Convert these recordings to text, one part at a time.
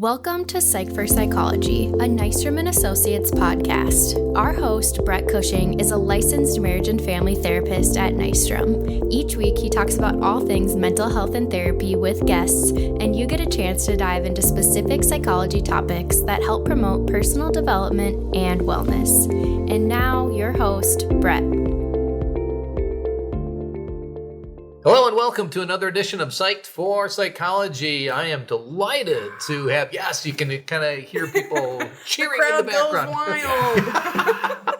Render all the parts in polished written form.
Welcome to Psych for Psychology, a Nystrom & Associates podcast. Our host, Brett Cushing, is a licensed marriage and family therapist at Nystrom. Each week, he talks about all things mental health and therapy with guests, and you get a chance to dive into specific psychology topics that help promote personal development and wellness. And now, your host, Brett. Hello and welcome to another edition of Psyched for Psychology. I am delighted to have, yes, you can kind of hear people cheering in the background. Goes wild.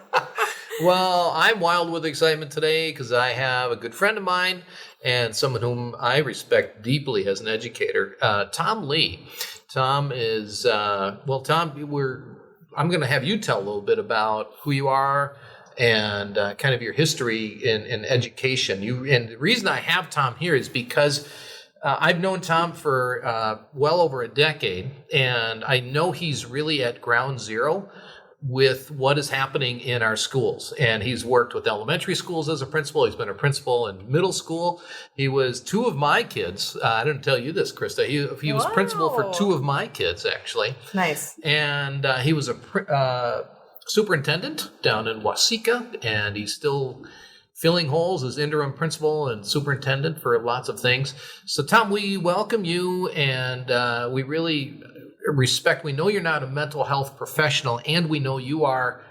Well, I'm wild with excitement today because I have a good friend of mine and someone whom I respect deeply as an educator, Tom Lee. Tom is, I'm going to have you tell a little bit about who you are and kind of your history in education. And the reason I have Tom here is because I've known Tom for well over a decade, and I know he's really at ground zero with what is happening in our schools. And he's worked with elementary schools as a principal. He's been a principal in middle school. He was two of my kids. I didn't tell you this, Krista. He was principal for two of my kids, actually. Nice. And he was a superintendent down in Waseca, and he's still filling holes as interim principal and superintendent for lots of things. So, Tom, we welcome you, and we really respect. We know you're not a mental health professional, and we know you are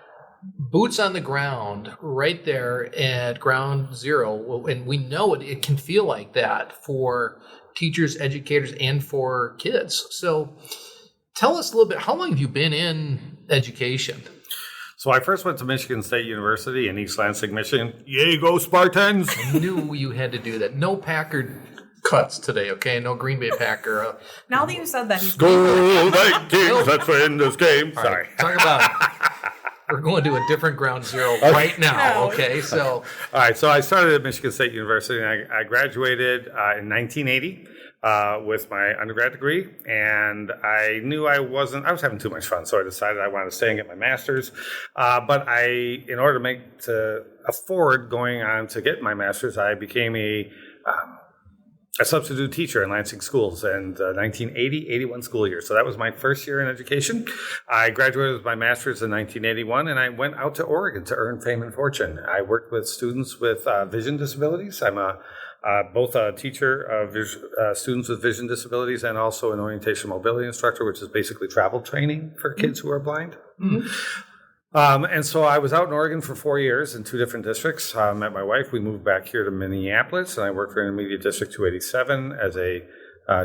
boots on the ground right there at ground zero, and we know it can feel like that for teachers, educators, and for kids. So tell us a little bit, how long have you been in education? So I first went to Michigan State University in East Lansing, Michigan. Yay, go Spartans! I knew you had to do that. No Packard cuts today, okay? No Green Bay Packer. Now that you said that, he's Go Vikings, let's win this game. Sorry. Talk about we're going to a different ground zero right now, okay? So, all right, so I started at Michigan State University, and I graduated in 1980. With my undergrad degree, and I knew I was having too much fun, so I decided I wanted to stay and get my master's. But in order to afford going on to get my master's, I became a substitute teacher in Lansing schools in the 1980-81 school year. So that was my first year in education. I graduated with my master's in 1981, and I went out to Oregon to earn fame and fortune. I worked with students with vision disabilities. I'm both a teacher of students with vision disabilities and also an orientation mobility instructor, which is basically travel training for kids who are blind. Mm-hmm. And so I was out in Oregon for 4 years in two different districts. Met my wife. We moved back here to Minneapolis, and I worked for Intermediate District 287 as a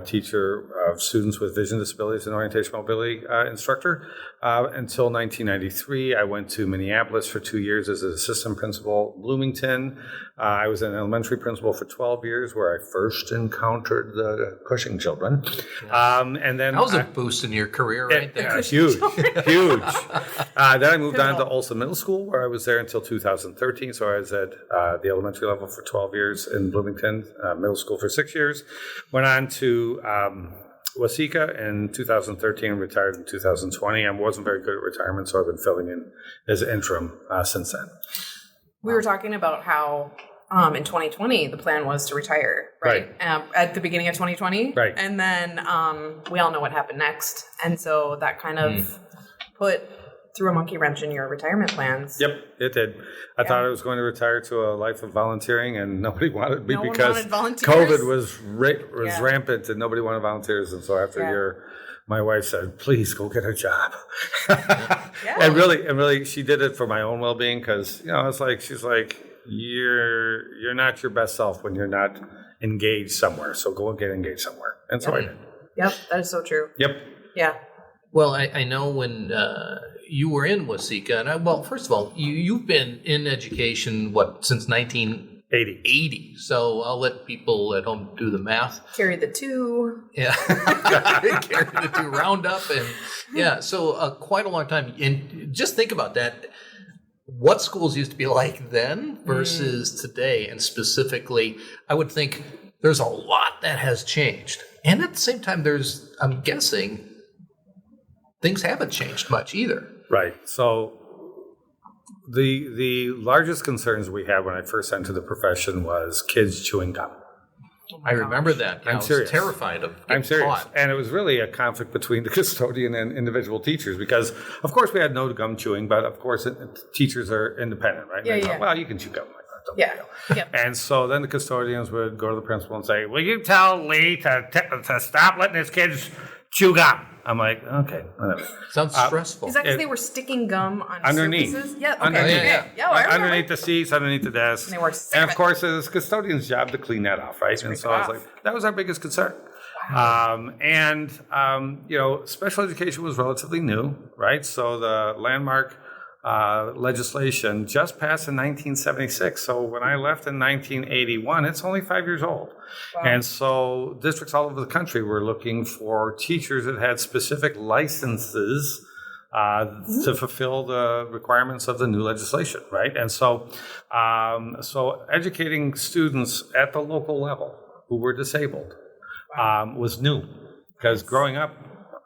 teacher of students with vision disabilities and orientation mobility instructor. Until 1993, I went to Minneapolis for 2 years as an assistant principal at Bloomington. I was an elementary principal for 12 years, where I first encountered the Cushing children. And then that was a boost in your career right there. Huge. Then I moved on to Olson Middle School, where I was there until 2013. So I was at the elementary level for 12 years in Bloomington, middle school for 6 years. Went on to Waseca in 2013 and retired in 2020. I wasn't very good at retirement, so I've been filling in as interim since then. We were talking about how in 2020 the plan was to retire, right? At the beginning of 2020, right? And then we all know what happened next, and so that kind of threw a monkey wrench in your retirement plans. Yep, it did. I thought I was going to retire to a life of volunteering, and nobody wanted me because COVID was rampant, and nobody wanted volunteers. And so after a year, my wife said, "Please go get a job." And really, she did it for my own well-being because it's like she's like, "You're not your best self when you're not engaged somewhere. So go and get engaged somewhere." And so I did. Yep, that is so true. Yep. Yeah. Well, I know when you were in Waseca, and first of all, you've been in education since 1980. So I'll let people at home do the math. Carry the two. Yeah, carry the two, round up, and so quite a long time. And just think about that. What schools used to be like then versus today, and specifically, I would think there's a lot that has changed, and at the same time, I'm guessing, things haven't changed much either. Right. So the largest concerns we had when I first entered the profession was kids chewing gum. I remember that. Yeah, I'm I was serious. terrified of I'm getting serious. caught. And it was really a conflict between the custodian and individual teachers because, of course, we had no gum chewing, but of course, teachers are independent, right? Yeah, And they yeah. go, well, you can chew gum like that. Don't Yeah. worry." And so then the custodians would go to the principal and say, will you tell Lee to stop letting his kids chew gum? I'm like, okay, whatever. Sounds stressful. Is that because they were sticking gum on Underneath. surfaces? Yeah, okay. Underneath. Okay. Yeah, I remember. Underneath the seats, underneath the desk. And they were sick And of of it. course, it was custodian's job to clean that off, right? And so I was like, that was our biggest concern. Special education was relatively new, right? So the landmark legislation just passed in 1976. So when I left in 1981, it's only 5 years old. Wow. And so districts all over the country were looking for teachers that had specific licenses to fulfill the requirements of the new legislation, right? And so, educating students at the local level who were disabled was new because growing up,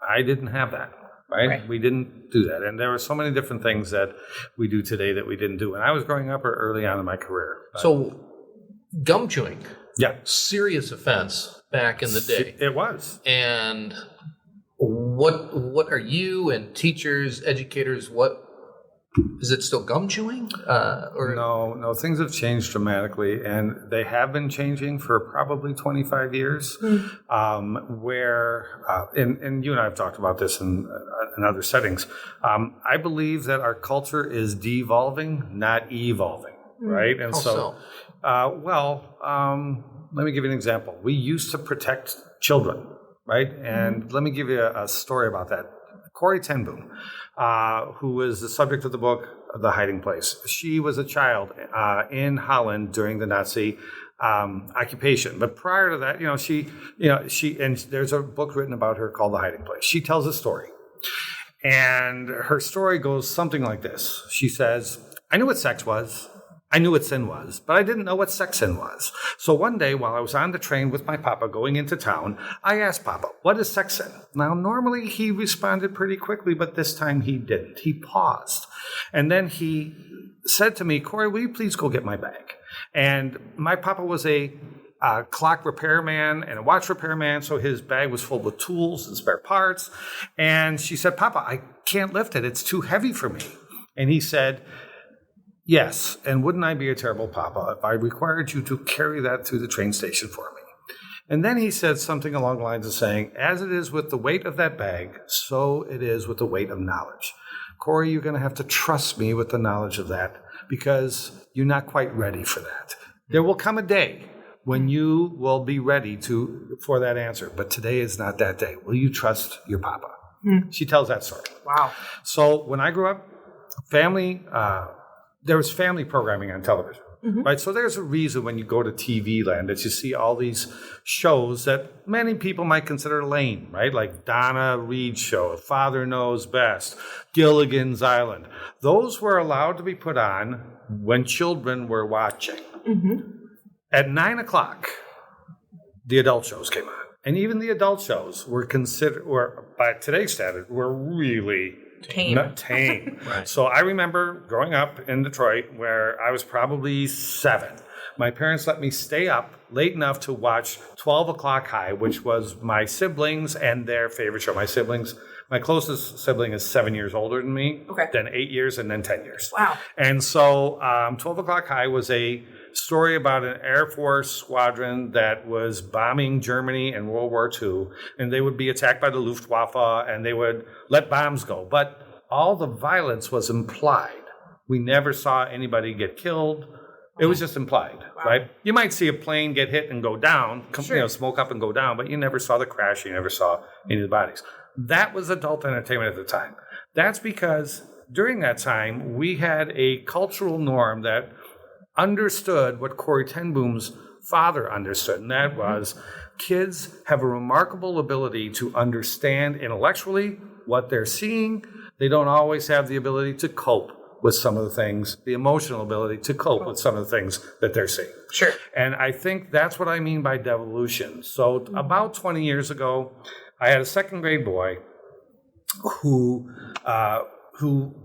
I didn't have that. Right? We didn't do that. And there were so many different things that we do today that we didn't do. When I was growing up or early on in my career. So, gum chewing, Yeah. serious offense back in the day. It was. And what are you and teachers, educators, what is it still gum chewing? Or No, things have changed dramatically, and they have been changing for probably 25 years. And you and I have talked about this in other settings. I believe that our culture is devolving, not evolving, right? And let me give you an example. We used to protect children, right? And let me give you a story about that. Corrie ten Boom, who was the subject of the book, The Hiding Place. She was a child in Holland during the Nazi occupation. But prior to that, and there's a book written about her called The Hiding Place. She tells a story. And her story goes something like this. She says, I knew what sex was. I knew what sin was, but I didn't know what sex sin was. So one day while I was on the train with my papa going into town, I asked Papa, what is sex sin? Now, normally he responded pretty quickly, but this time he didn't. He paused. And then he said to me, Corey, will you please go get my bag? And my papa was a clock repairman and a watch repairman, so his bag was full with tools and spare parts. And she said, Papa, I can't lift it. It's too heavy for me. And he said, yes, and wouldn't I be a terrible papa if I required you to carry that to the train station for me? And then he said something along the lines of saying, as it is with the weight of that bag, so it is with the weight of knowledge. Corey, you're going to have to trust me with the knowledge of that because you're not quite ready for that. There will come a day when you will be ready for that answer, but today is not that day. Will you trust your papa? She tells that story. Wow. So when I grew up, there was family programming on television, right? So there's a reason when you go to TV land that you see all these shows that many people might consider lame, right? Like Donna Reed's show, Father Knows Best, Gilligan's Island. Those were allowed to be put on when children were watching. At 9 o'clock, the adult shows came on. And even the adult shows were by today's standard, were really Tame. not tame. Right. So I remember growing up in Detroit where I was probably 7. My parents let me stay up late enough to watch 12 O'Clock High, which was my siblings and their favorite show. My closest sibling is 7 years older than me, then 8 years, and then 10 years. Wow. And so 12 O'Clock High was a story about an Air Force squadron that was bombing Germany in World War II, and they would be attacked by the Luftwaffe, and they would let bombs go. But all the violence was implied. We never saw anybody get killed. It was just implied, right? You might see a plane get hit and go down, smoke up and go down, but you never saw the crash. You never saw any of the bodies. That was adult entertainment at the time. That's because during that time, we had a cultural norm that understood what Corrie ten Boom's father understood, and that was kids have a remarkable ability to understand intellectually what they're seeing. They don't always have the ability to cope with some of the things, the emotional ability to cope with some of the things that they're seeing. Sure. And I think that's what I mean by devolution. So about 20 years ago, I had a second grade boy who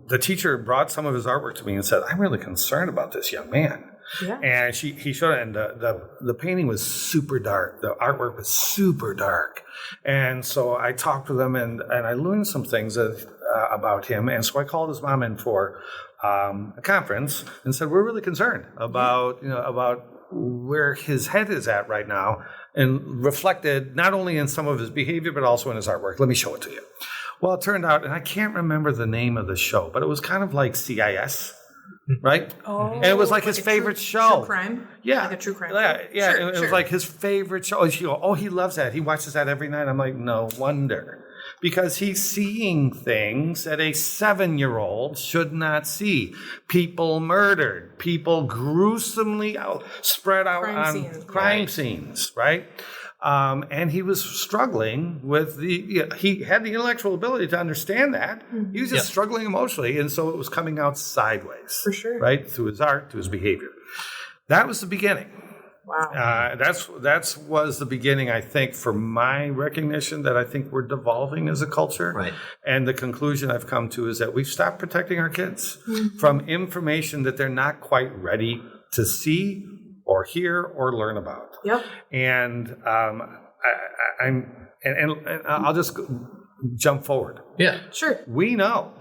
the teacher brought some of his artwork to me and said, I'm really concerned about this young man. Yeah. And he showed it, and the painting was super dark. The artwork was super dark. And so I talked with him, and I learned some things about him. And so I called his mom in for a conference and said, we're really concerned about where his head is at right now, and reflected not only in some of his behavior, but also in his artwork. Let me show it to you. Well, it turned out, and I can't remember the name of the show, but it was kind of like CIS, right? Oh, and it was like his favorite show. True crime? Yeah. Like a true crime? Yeah, Sure, it was like his favorite show. And she goes, oh, he loves that. He watches that every night. I'm like, no wonder. Because he's seeing things that a 7-year-old should not see. People murdered, people gruesomely spread out on crime scenes, right? And he was struggling with he had the intellectual ability to understand that. He was just struggling emotionally. And so it was coming out sideways. For sure. Right? Through his art, through his behavior. That was the beginning. Wow. That was the beginning, I think, for my recognition that I think we're devolving as a culture. Right. And the conclusion I've come to is that we've stopped protecting our kids from information that they're not quite ready to see or hear or learn about. Yep. And I'll just jump forward. Yeah. Sure. We know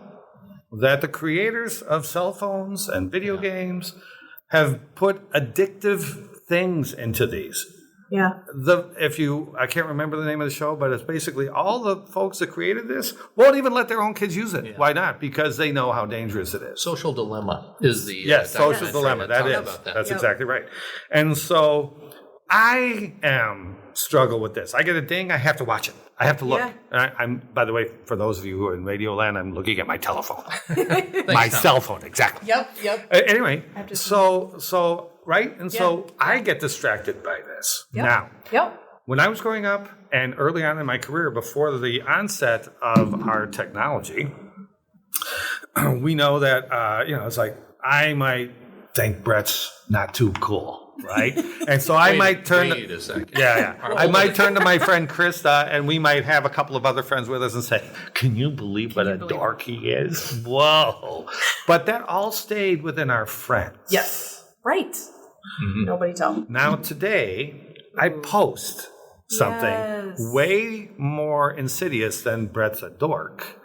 that the creators of cell phones and video games have put addictive things into these. Yeah. I can't remember the name of the show, but it's basically all the folks that created this won't even let their own kids use it. Yeah. Why not? Because they know how dangerous it is. Social Dilemma is the Social Dilemma. That is. That's exactly right. And so I struggle with this. I get a ding, I have to watch it. I have to look. Yeah. I'm, by the way, for those of you who are in Radio Land, I'm looking at my telephone. My cell phone, exactly. Yep. Anyway, so right? And so I get distracted by this. Now, when I was growing up and early on in my career, before the onset of our technology, we know that, it's like, I might think Brett's not too cool. Right, and so I might turn. Wait a second. I might turn to my friend Krista, and we might have a couple of other friends with us, and say, "Can you believe what a dork he is?" Whoa! But that all stayed within our friends. Yes, right. Mm-hmm. Nobody tell. Now today, I post something way more insidious than Brett's a dork.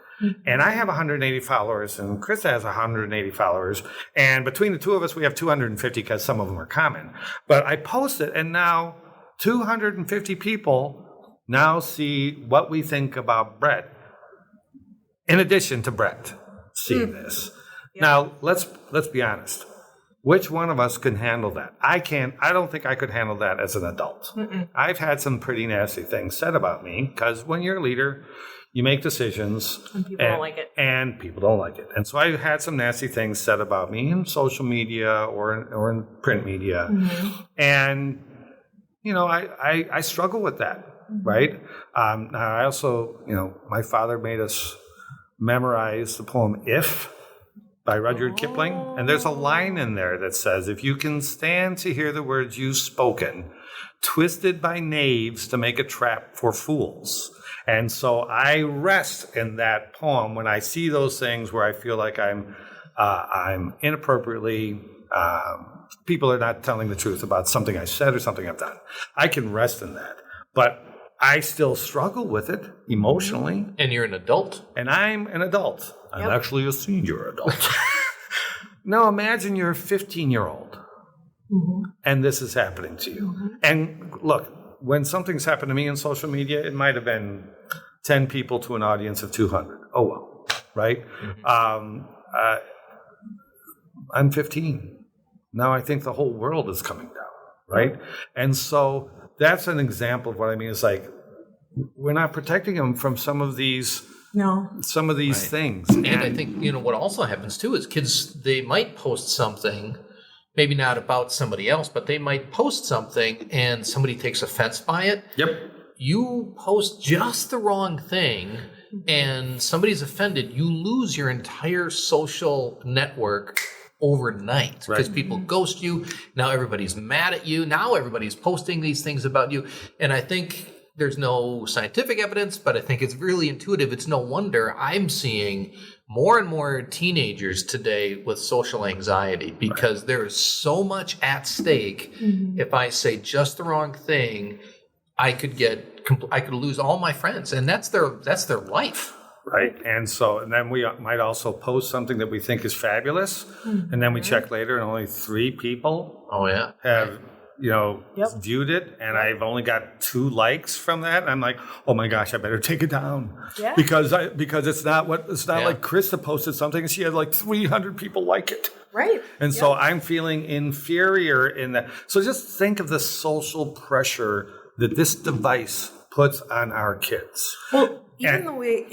And I have 180 followers, and Krista has 180 followers. And between the two of us, we have 250 because some of them are common. But I post it, and now 250 people now see what we think about Brett. In addition to Brett seeing this. Yeah. Now, let's be honest. Which one of us can handle that? I can't. I don't think I could handle that as an adult. I've had some pretty nasty things said about me because when you're a leader, you make decisions. And people don't like it. And people don't like it. And so I had some nasty things said about me in social media or in print media. Mm-hmm. And, I struggle with that, right? I also, my father made us memorize the poem If by Rudyard Kipling. And there's a line in there that says, if you can stand to hear the words you've spoken, twisted by knaves to make a trap for fools. And so I rest in that poem when I see those things where I feel like I'm inappropriately, people are not telling the truth about something I said or something I've done. I can rest in that. But I still struggle with it emotionally. And you're an adult? And I'm an adult. Yep. I'm actually a senior adult. Now imagine you're a 15-year-old and this is happening to you. Mm-hmm. And look, when something's happened to me in social media, it might have been 10 people to an audience of 200. Oh, well, right? Mm-hmm. I'm 15. Now I think the whole world is coming down, right? And so that's an example of what I mean. It's like we're not protecting them from some of these things. And I think, what also happens too is kids, they might post something, maybe not about somebody else, but they might post something and somebody takes offense by it. Yep. You post just the wrong thing and somebody's offended, you lose your entire social network overnight because people ghost you. Now everybody's mad at you. Now everybody's posting these things about you. And I think there's no scientific evidence, but I think it's really intuitive. It's no wonder I'm seeing more and more teenagers today with social anxiety because there is so much at stake. If I say just the wrong thing, I could lose all my friends, and that's their life. Right. And then we might also post something that we think is fabulous, and then we check later and only 3 people have viewed it, and I've only got 2 likes from that. And I'm like, oh my gosh, I better take it down because it's not like Krista posted something and she had like 300 people like it. Right. And so I'm feeling inferior in that. So just think of the social pressure that this device puts on our kids. Well, even the way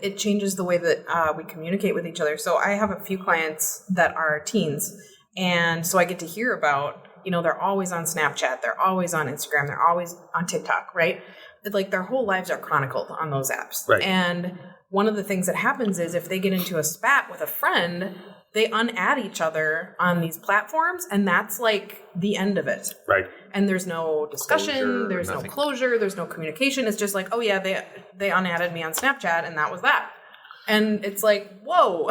it changes the way that we communicate with each other. So I have a few clients that are teens, and so I get to hear about, they're always on Snapchat, they're always on Instagram, they're always on TikTok, right? It's like their whole lives are chronicled on those apps. Right. And one of the things that happens is if they get into a spat with a friend, they unadd each other on these platforms, and that's like the end of it. Right. And there's no discussion, there's no closure, there's no communication. It's just like, oh yeah, they unadded me on Snapchat, and that was that. And it's like, whoa,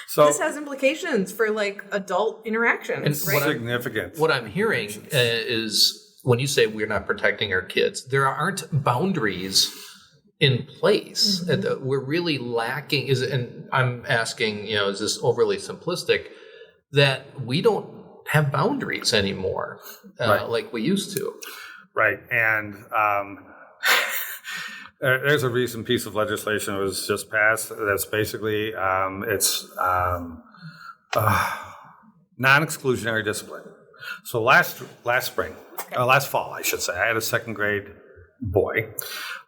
so this has implications for like adult interaction. It's significant. What I'm hearing is when you say we're not protecting our kids, there aren't boundaries in place. We're really lacking. And I'm asking, is this overly simplistic? That we don't have boundaries anymore, like we used to. Right, and there's a recent piece of legislation that was just passed that's basically it's non-exclusionary discipline. So last fall, I should say, I had a second grade boy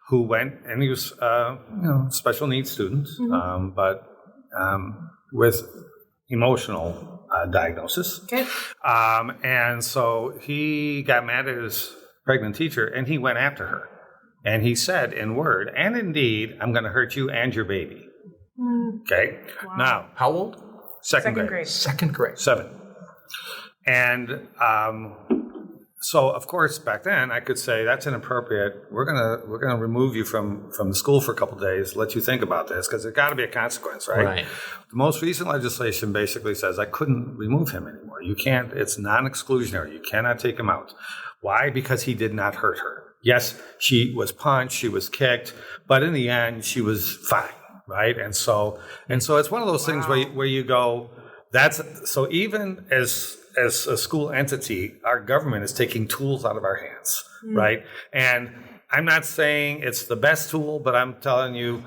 who went, and he was special needs student, but with emotional diagnosis. Okay. And so he got mad at his pregnant teacher, and he went after her. And he said in word and in deed, I'm going to hurt you and your baby. Okay. Wow. Now, how old? Second grade. Second grade. 7. And so, of course, back then I could say that's inappropriate. We're gonna remove you from the school for a couple of days. Let you think about this because there's got to be a consequence, right? Right. The most recent legislation basically says I couldn't remove him anymore. You can't. It's non-exclusionary. You cannot take him out. Why? Because he did not hurt her. Yes, she was punched, she was kicked, but in the end, she was fine, right? And so it's one of those things where you go, so even as a school entity, our government is taking tools out of our hands, right? And I'm not saying it's the best tool, but I'm telling you,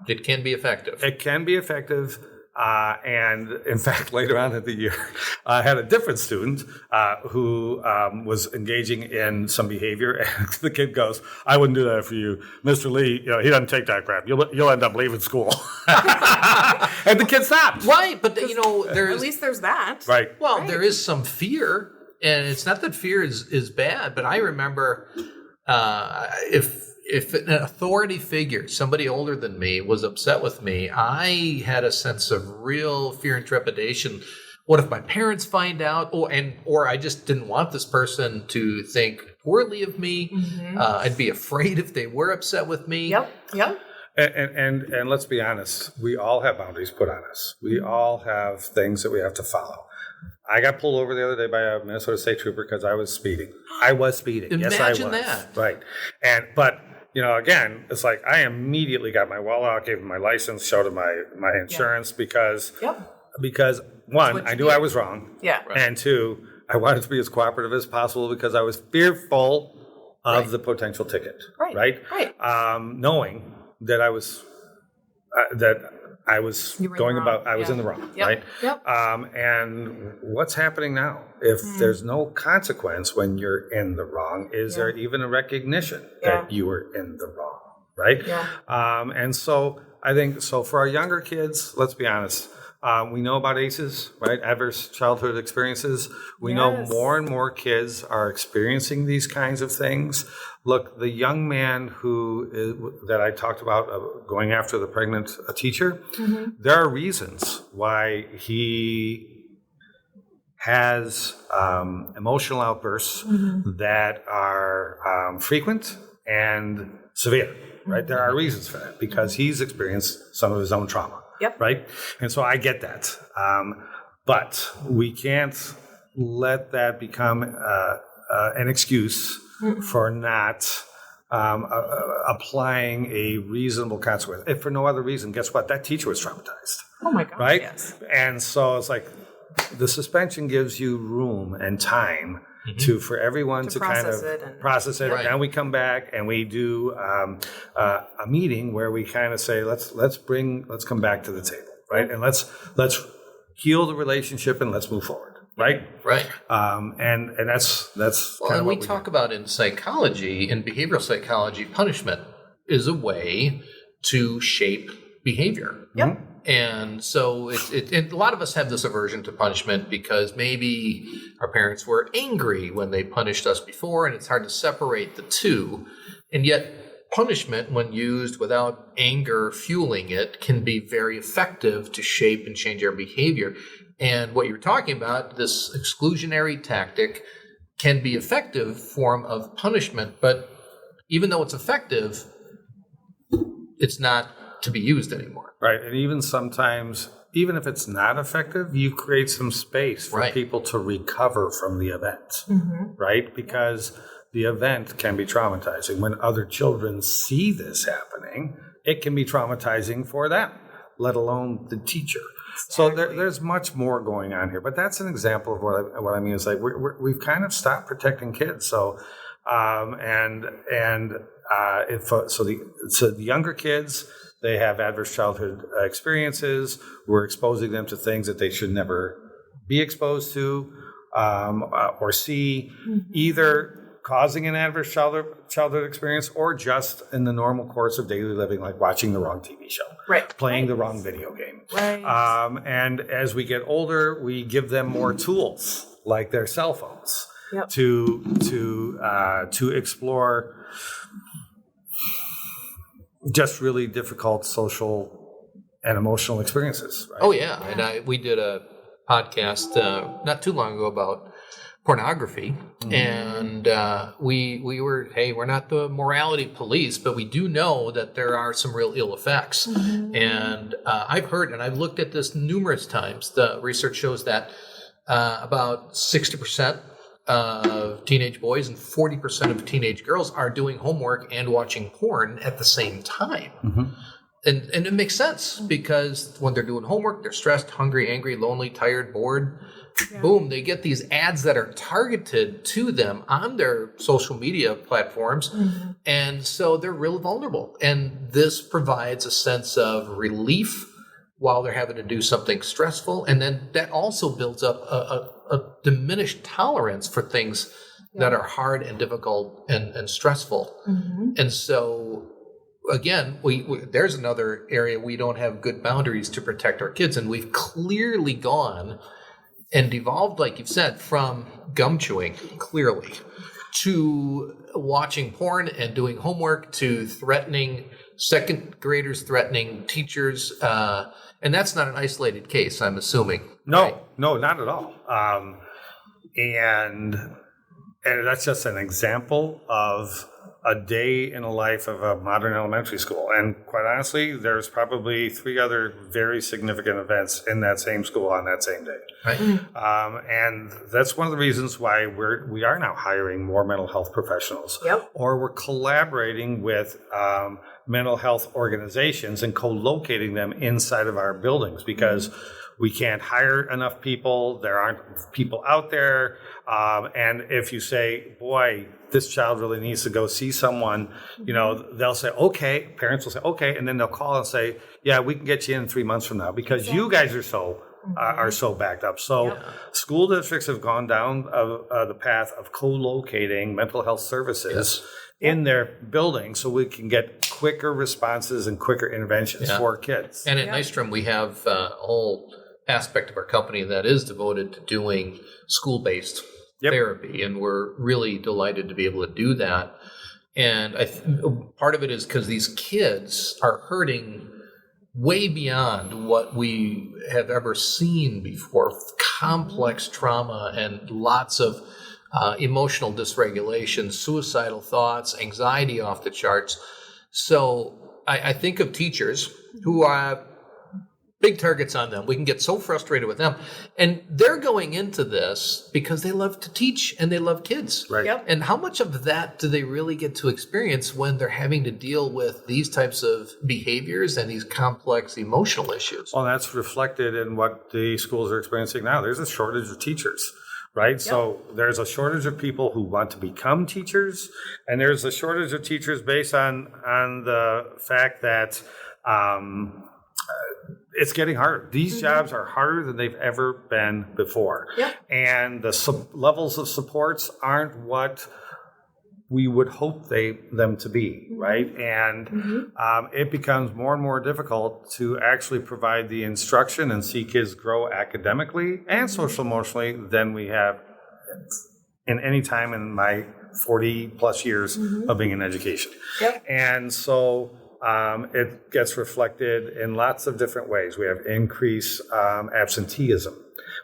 it can be effective. It can be effective. And in fact, later on in the year, I had a different student who was engaging in some behavior, and the kid goes, "I wouldn't do that for you, Mr. Lee. He doesn't take that crap. You'll end up leaving school." And the kid stopped. Right, but there's at least there's that. Right. Well, there is some fear, and it's not that fear is bad, but I remember if an authority figure, somebody older than me, was upset with me, I had a sense of real fear and trepidation. What if my parents find out? Or I just didn't want this person to think poorly of me. I'd be afraid if they were upset with me. Yep. And let's be honest, we all have boundaries put on us. We all have things that we have to follow. I got pulled over the other day by a Minnesota State Trooper because I was speeding. Imagine Yes, I was. that. Right. But again, it's like I immediately got my wallet out, gave him my license, showed him my insurance because one, I knew I was wrong. Yeah. Right. And 2, I wanted to be as cooperative as possible because I was fearful of the potential ticket. Right. Knowing that I was going about, I was in the wrong, right? Yep. And what's happening now? If there's no consequence when you're in the wrong, is there even a recognition that you were in the wrong, right? Yeah. And so I think, for our younger kids, let's be honest, we know about ACEs, right? Adverse childhood experiences. We know more and more kids are experiencing these kinds of things. Look, the young man that I talked about going after the pregnant teacher, there are reasons why he has emotional outbursts that are frequent and severe, right? There are reasons for that because he's experienced some of his own trauma, right? And so I get that. But we can't let that become an excuse for not applying a reasonable consequence. If for no other reason, guess what? That teacher was traumatized. Oh my gosh, right? yes. And so it's like the suspension gives you room and time for everyone to kind of process it. Right. And we come back and we do a meeting where we kind of say, let's come back to the table, right? And let's heal the relationship and let's move forward, right? Right. And that's kind of what what we talk about in psychology, in behavioral psychology. Punishment is a way to shape behavior. Yep. And so a lot of us have this aversion to punishment because maybe our parents were angry when they punished us before, and it's hard to separate the two. And yet punishment, when used without anger fueling it, can be very effective to shape and change our behavior. And what you're talking about, this exclusionary tactic, can be effective form of punishment, but even though it's effective, it's not to be used anymore. Right. And even sometimes, even if it's not effective, you create some space for people to recover from the event, right? Because the event can be traumatizing. When other children see this happening, it can be traumatizing for them, let alone the teacher. So there's much more going on here. But that's an example of what I mean. Is like we've kind of stopped protecting kids. So the younger kids, they have adverse childhood experiences. We're exposing them to things that they should never be exposed to or see, either causing an adverse childhood experience or just in the normal course of daily living, like watching the wrong TV show, playing the wrong video game. Right. And as we get older, we give them more tools, like their cell phones, to explore just really difficult social and emotional experiences. Right? Oh, yeah. And we did a podcast not too long ago about pornography. And we're not the morality police, but we do know that there are some real ill effects. And I've heard, and I've looked at this numerous times, the research shows that about 60% of teenage boys and 40% of teenage girls are doing homework and watching porn at the same time. And it makes sense because when they're doing homework, they're stressed, hungry, angry, lonely, tired, bored. Boom, they get these ads that are targeted to them on their social media platforms. And so they're really vulnerable. And this provides a sense of relief while they're having to do something stressful. And then that also builds up a diminished tolerance for things that are hard and difficult and stressful. And so, again, there's another area we don't have good boundaries to protect our kids. And we've clearly gone and devolved, like you've said, from gum chewing, clearly, to watching porn and doing homework, to threatening second graders, threatening teachers. And that's not an isolated case, I'm assuming. No, not at all. And that's just an example of a day in the life of a modern elementary school. And quite honestly, there's probably 3 other very significant events in that same school on that same day. Right. And that's one of the reasons why we are now hiring more mental health professionals. Or we're collaborating with mental health organizations and co-locating them inside of our buildings because we can't hire enough people. There aren't people out there. And if you say, boy, this child really needs to go see someone, they'll say, okay. Parents will say, okay. And then they'll call and say, yeah, we can get you in 3 months from now because you guys are so backed up. So school districts have gone down the path of co-locating mental health services in their building so we can get quicker responses and quicker interventions for kids. And at Nystrom, we have a whole aspect of our company that is devoted to doing school-based therapy, and we're really delighted to be able to do that. And part of it is because these kids are hurting way beyond what we have ever seen before. complex trauma and lots of emotional dysregulation, suicidal thoughts, anxiety off the charts. So I think of teachers who are big targets on them. We can get so frustrated with them. And they're going into this because they love to teach and they love kids. Right. Yep. And how much of that do they really get to experience when they're having to deal with these types of behaviors and these complex emotional issues? Well, that's reflected in what the schools are experiencing now. There's a shortage of teachers, right? Yep. So there's a shortage of people who want to become teachers, and there's a shortage of teachers based on the fact that it's getting harder. These jobs are harder than they've ever been before. Yep. And the levels of supports aren't what we would hope them to be, right? And it becomes more and more difficult to actually provide the instruction and see kids grow academically and social emotionally than we have in any time in my 40 plus years of being in education. Yep. And so it gets reflected in lots of different ways. We have increased absenteeism.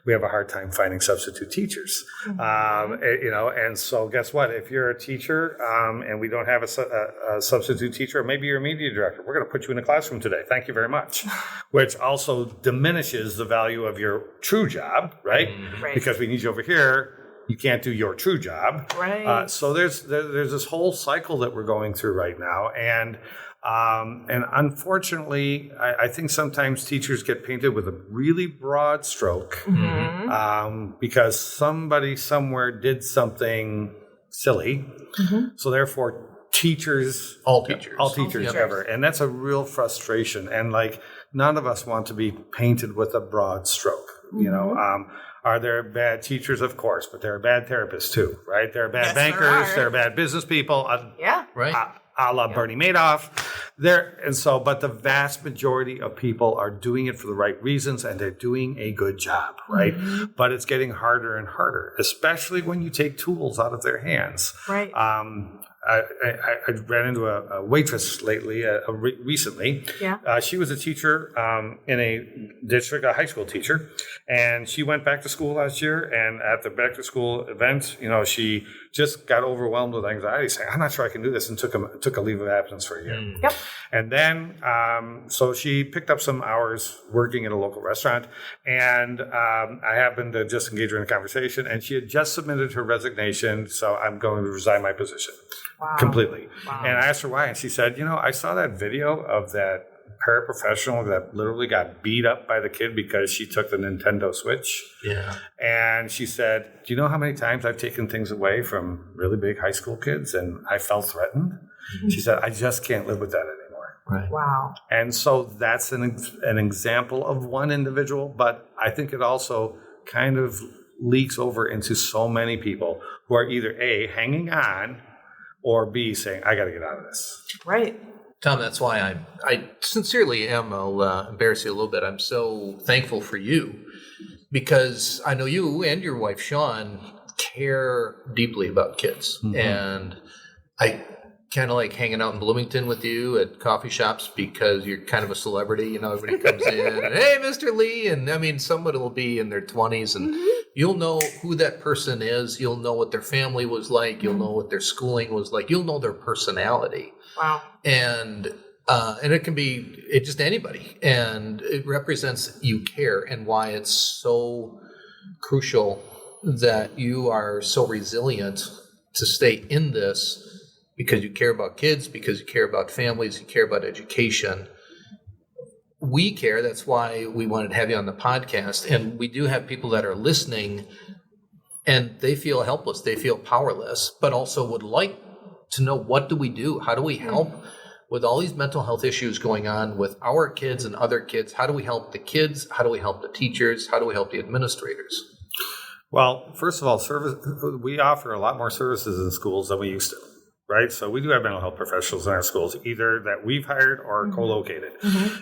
We have a hard time finding substitute teachers. And so guess what? If you're a teacher and we don't have a substitute teacher, or maybe you're a media director, we're going to put you in a classroom today. Thank you very much. Which also diminishes the value of your true job, right? Right. Because we need you over here. You can't do your true job. Right. So there's this whole cycle that we're going through right now. And unfortunately, I think sometimes teachers get painted with a really broad stroke because somebody somewhere did something silly. So therefore, all teachers ever. And that's a real frustration. And like, none of us want to be painted with a broad stroke. You know, are there bad teachers? Of course, but there are bad therapists too, right? There are bad bankers. There are bad business people. Right. A la Bernie Madoff. But the vast majority of people are doing it for the right reasons, and they're doing a good job, right? But it's getting harder and harder, especially when you take tools out of their hands. Right. I ran into a waitress recently. Yeah. She was a teacher in a district, a high school teacher, and she went back to school last year. And at the back to school event, she just got overwhelmed with anxiety, saying, "I'm not sure I can do this," and took a leave of absence for a year. Yep. And then, so she picked up some hours working at a local restaurant, and I happened to just engage her in a conversation, and she had just submitted her resignation, so I'm going to resign my position. Wow. Completely. Wow. And I asked her why, and she said, I saw that video of that paraprofessional that literally got beat up by the kid because she took the Nintendo Switch. Yeah. And she said, do you know how many times I've taken things away from really big high school kids and I felt threatened? She said, I just can't live with that anymore. Right. Wow. And so that's an example of one individual, but I think it also kind of leaks over into so many people who are either A, hanging on, or B, saying, I got to get out of this. Right. Tom, that's why I sincerely am, I'll embarrass you a little bit. I'm so thankful for you because I know you and your wife, Sean, care deeply about kids. And I kind of like hanging out in Bloomington with you at coffee shops because you're kind of a celebrity. Everybody comes in and, hey, Mr. Lee. And I mean, somebody will be in their 20s and you'll know who that person is. You'll know what their family was like. You'll know what their schooling was like. You'll know their personality. Wow. And it can be just anybody. And it represents you care and why it's so crucial that you are so resilient to stay in this because you care about kids, because you care about families, you care about education. We care. That's why we wanted to have you on the podcast. And we do have people that are listening and they feel helpless. They feel powerless, but also would like to know, what do we do? How do we help with all these mental health issues going on with our kids and other kids? How do we help the kids? How do we help the teachers? How do we help the administrators? Well, first of all, we offer a lot more services in schools than we used to. Right? So we do have mental health professionals in our schools, either that we've hired or co-located.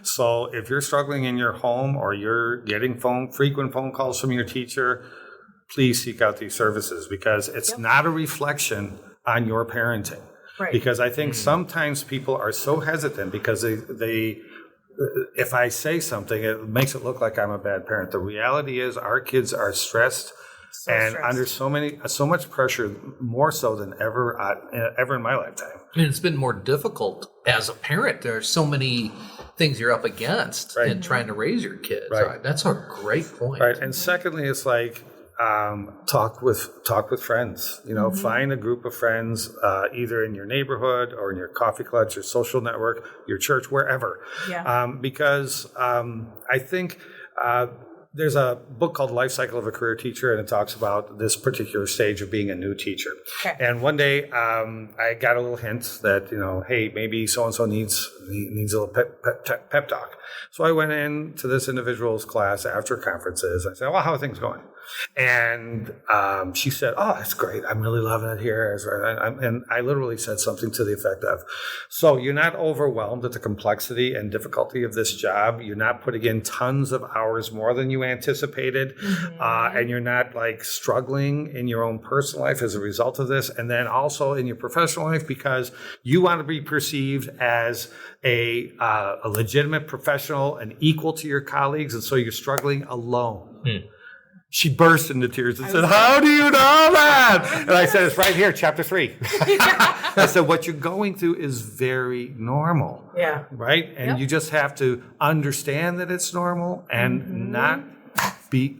So if you're struggling in your home or you're getting frequent phone calls from your teacher, please seek out these services because it's not a reflection on your parenting. Right. Because I think sometimes people are so hesitant because they if I say something, it makes it look like I'm a bad parent. The reality is our kids are stressed under so much pressure, more so than ever in my lifetime. And it's been more difficult as a parent. There's so many things you're up against in trying to raise your kids. Right. That's a great point. Right. And secondly, it's like talk with friends. Find a group of friends, either in your neighborhood or in your coffee clutch, your social network, your church, wherever. Yeah. Because I think there's a book called Life Cycle of a Career Teacher, and it talks about this particular stage of being a new teacher. Okay. And one day I got a little hint that, hey, maybe so-and-so needs a little pep talk. So I went into this individual's class after conferences. I said, well, how are things going? And she said, oh, that's great. I'm really loving it here. And I literally said something to the effect of, so you're not overwhelmed at the complexity and difficulty of this job. You're not putting in tons of hours more than you anticipated. And you're not like struggling in your own personal life as a result of this. And then also in your professional life, because you want to be perceived as a legitimate professional and equal to your colleagues. And so you're struggling alone. She burst into tears and said, how do you know that? And I said, it's right here, chapter 3. I said, what you're going through is very normal. Yeah. Right? And you just have to understand that it's normal and not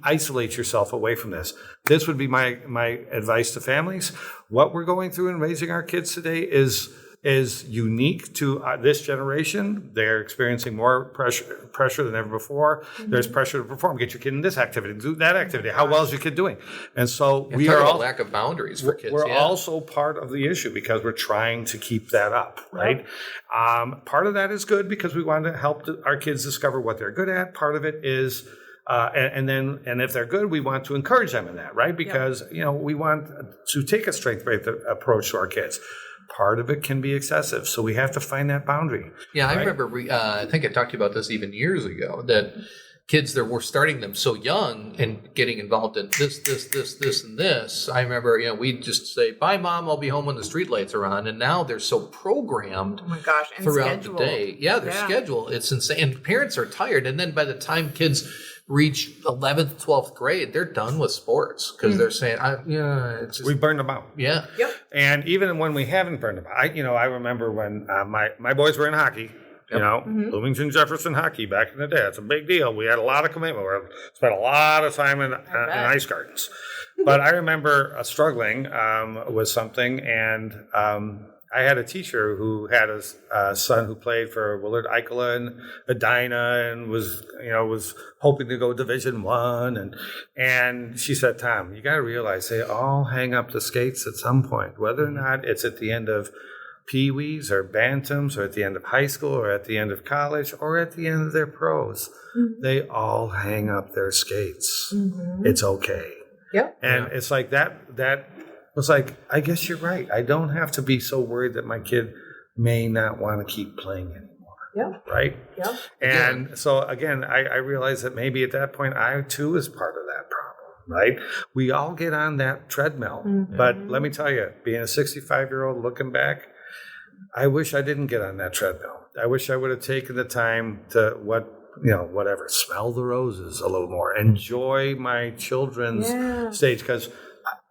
isolate yourself away from this. This would be my advice to families. What we're going through in raising our kids today is unique to this generation. They're experiencing more pressure than ever before. There's pressure to perform. Get your kid in this activity, do that activity. How well is your kid doing? And so we are all lack of boundaries for kids. We're also part of the issue because we're trying to keep that up, right? Part of that is good because we want to help our kids discover what they're good at. Part of it is and if they're good, we want to encourage them in that, right? Because we want to take a strength-based approach to our kids. Part of it can be excessive, so we have to find that boundary. Yeah, right? I remember, I think I talked to you about this even years ago, that kids, we're starting them so young and getting involved in this, and this. I remember, we'd just say, bye, Mom, I'll be home when the streetlights are on. And now they're so programmed And throughout scheduled. the day. Yeah, their schedule. It's insane. And parents are tired. And then by the time kids reach 11th, 12th grade, they're done with sports because they're saying, it's just, we burned them out. Yeah. Yep. And even when we haven't burned them out, I remember when my boys were in hockey. Bloomington Jefferson hockey back in the day. It's a big deal. We had a lot of commitment. We spent a lot of time in ice gardens. But I remember struggling with something, and I had a teacher who had a son who played for Willard Eichela and Edina and was hoping to go Division I. And she said, Tom, you got to realize they all hang up the skates at some point, whether or not it's at the end of peewees or bantams or at the end of high school or at the end of college or at the end of their pros. They all hang up their skates. It's okay. Yep. And it's like that was like, I guess you're right. I don't have to be so worried that my kid may not want to keep playing anymore. Yeah. Right? Yeah. And so again, I realized that maybe at that point I too was part of that problem, right? We all get on that treadmill. But let me tell you, being a 65-year-old looking back, I wish I didn't get on that treadmill. I wish I would have taken the time to smell the roses a little more, enjoy my children's stage. Because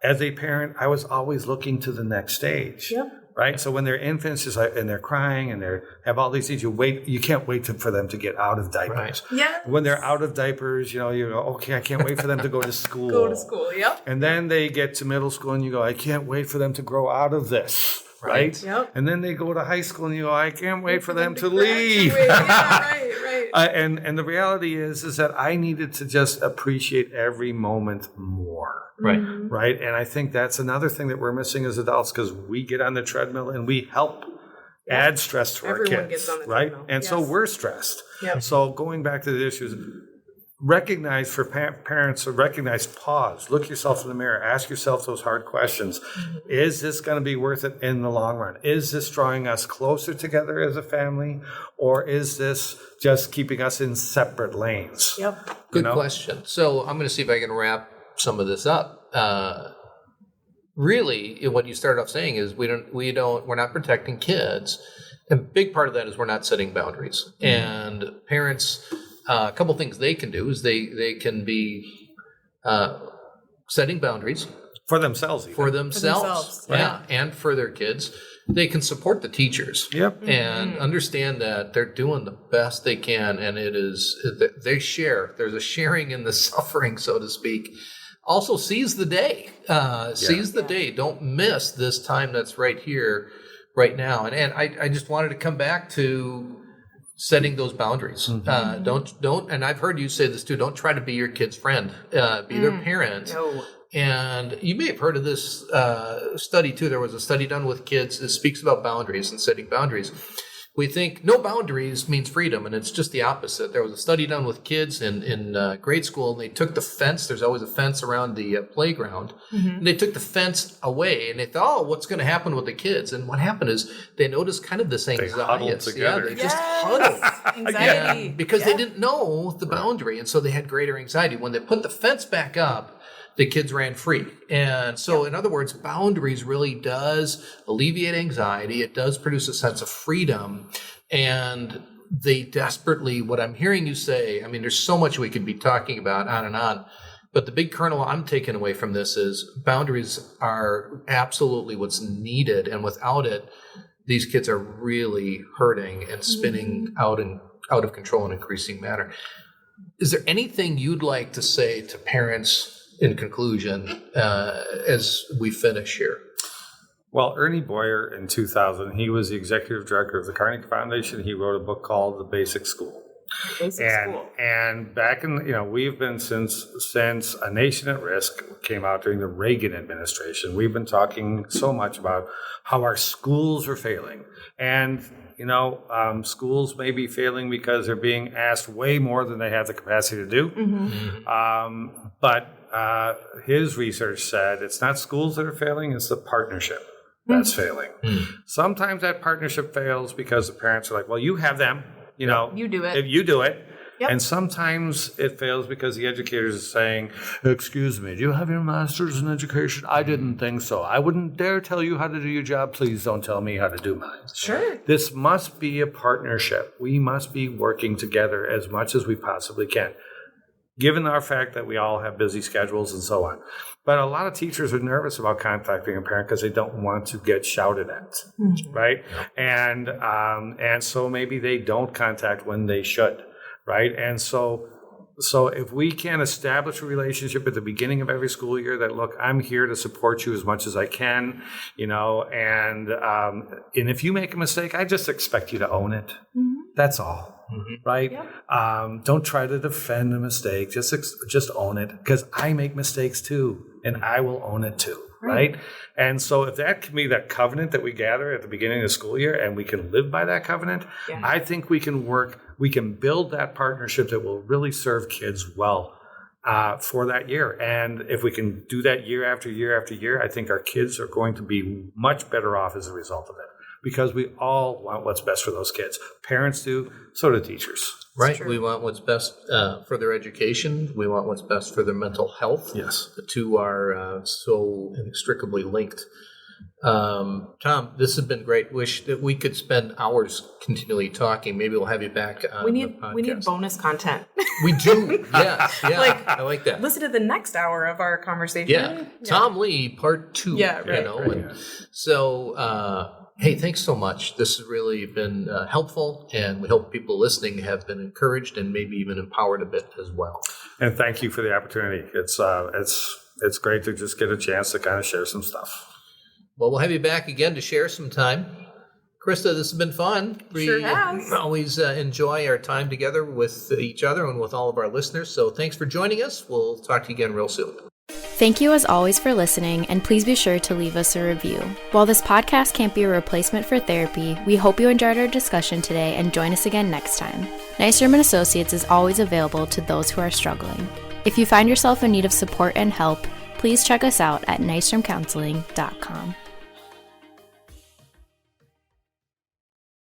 as a parent, I was always looking to the next stage. Yep. Right? So when they're infants and they're crying and they have all these things, you can't wait for them to get out of diapers. Right. Yeah. When they're out of diapers, you go, okay, I can't wait for them to go to school. Yep. And then they get to middle school and you go, I can't wait for them to grow out of this. Right? Yep. And then they go to high school and you go, I can't wait for them to leave. Right. And the reality is that I needed to just appreciate every moment more. Right. Right. And I think that's another thing that we're missing as adults because we get on the treadmill and we help add stress to our kids. Everyone gets on the right. treadmill. And so we're stressed. Yep. So going back to the issues, recognize for parents to recognize, pause, look yourself in the mirror, ask yourself those hard questions. Is this going to be worth it in the long run? Is this drawing us closer together as a family, or is this just keeping us in separate lanes? Yep. Good question. So I'm going to see if I can wrap some of this up. Really, what you started off saying is we're not protecting kids. And a big part of that is we're not setting boundaries. And parents, a couple things they can do is they can be setting boundaries For themselves. for themselves, right. and for their kids. They can support the teachers. Yep. And understand that they're doing the best they can, and they share. There's a sharing in the suffering, so to speak. Also, seize the day. Seize the day. Don't miss this time that's right here, right now. And I just wanted to come back to setting those boundaries. Don't. And I've heard you say this too. Don't try to be your kid's friend. Be their parent. No. And you may have heard of this study too. There was a study done with kids that speaks about boundaries and setting boundaries. We think no boundaries means freedom, and it's just the opposite. There was a study done with kids in grade school, and they took the fence. There's always a fence around the playground. And they took the fence away, and they thought, oh, what's going to happen with the kids? And what happened is they noticed kind of this anxiety. huddled together. They just huddled. Anxiety. Because they didn't know the boundary, and so they had greater anxiety. When they put the fence back up, the kids ran free. And so, in other words, boundaries really does alleviate anxiety. It does produce a sense of freedom. And they desperately, what I'm hearing you say, I mean, there's so much we could be talking about on and on. But the big kernel I'm taking away from this is boundaries are absolutely what's needed. And without it, these kids are really hurting and spinning out of control in increasing manner. Is there anything you'd like to say to parents in conclusion, as we finish here? Well, Ernie Boyer in 2000, he was the executive director of the Carnegie Foundation. He wrote a book called The Basic School. And back in, we've been since A Nation at Risk came out during the Reagan administration, we've been talking so much about how our schools are failing. And schools may be failing because they're being asked way more than they have the capacity to do. But his research said it's not schools that are failing, it's the partnership that's failing. Sometimes that partnership fails because the parents are like, well, you have them, you do it. If you do it. Yep. And sometimes it fails because the educators are saying, excuse me, do you have your master's in education? I didn't think so. I wouldn't dare tell you how to do your job. Please don't tell me how to do mine. Sure. This must be a partnership. We must be working together as much as we possibly can, given our fact that we all have busy schedules and so on. But a lot of teachers are nervous about contacting a parent because they don't want to get shouted at, right? And so maybe they don't contact when they should. Right. And so if we can establish a relationship at the beginning of every school year that, look, I'm here to support you as much as I can, and if you make a mistake, I just expect you to own it. That's all. Right. Yep. Don't try to defend a mistake. Just own it, because I make mistakes too, and I will own it too. Right. And so if that can be that covenant that we gather at the beginning of the school year and we can live by that covenant, I think we can build that partnership that will really serve kids well for that year. And if we can do that year after year after year, I think our kids are going to be much better off as a result of it, because we all want what's best for those kids. Parents do, so do teachers. Right. We want what's best for their education. We want what's best for their mental health. Yes. The two are so inextricably linked. Tom, this has been great. Wish that we could spend hours continually talking. Maybe we'll have you back on the podcast. We need bonus content. We do. Yeah. I like that. Listen to the next hour of our conversation. Yeah. Tom Lee, part 2. Yeah, right. So, hey, thanks so much. This has really been helpful, and we hope people listening have been encouraged and maybe even empowered a bit as well. And thank you for the opportunity. It's great to just get a chance to kind of share some stuff. Well, we'll have you back again to share some time. Krista, this has been fun. Sure has. We always enjoy our time together with each other and with all of our listeners. So thanks for joining us. We'll talk to you again real soon. Thank you as always for listening, and please be sure to leave us a review. While this podcast can't be a replacement for therapy, we hope you enjoyed our discussion today and join us again next time. Nystrom & Associates is always available to those who are struggling. If you find yourself in need of support and help, please check us out at nystromcounseling.com.